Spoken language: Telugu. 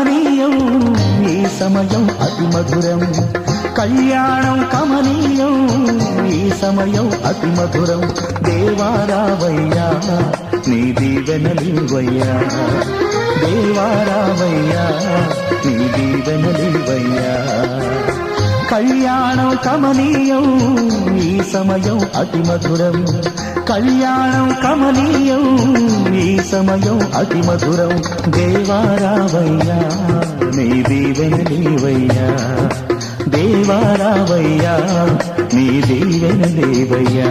కమనీయం ఈ సమయం అతి మధురం కళ్యాణం కమనీయం ఈ సమయం అతి మధురం దేవారావయ్యా నీ దీవెనలివయ్యా దేవారావయ్యా నీ దీవెనలివయ్యా కళ్యాణం కమనీయం ఈ సమయం అతి మధురం కళ్యాణం కమనీయం ఈ సమయం అతి మధురం దేవారావయ్యా నీ దీవెనలివయ్యా దేవారావయ్యా నీ దీవెనలివయ్యా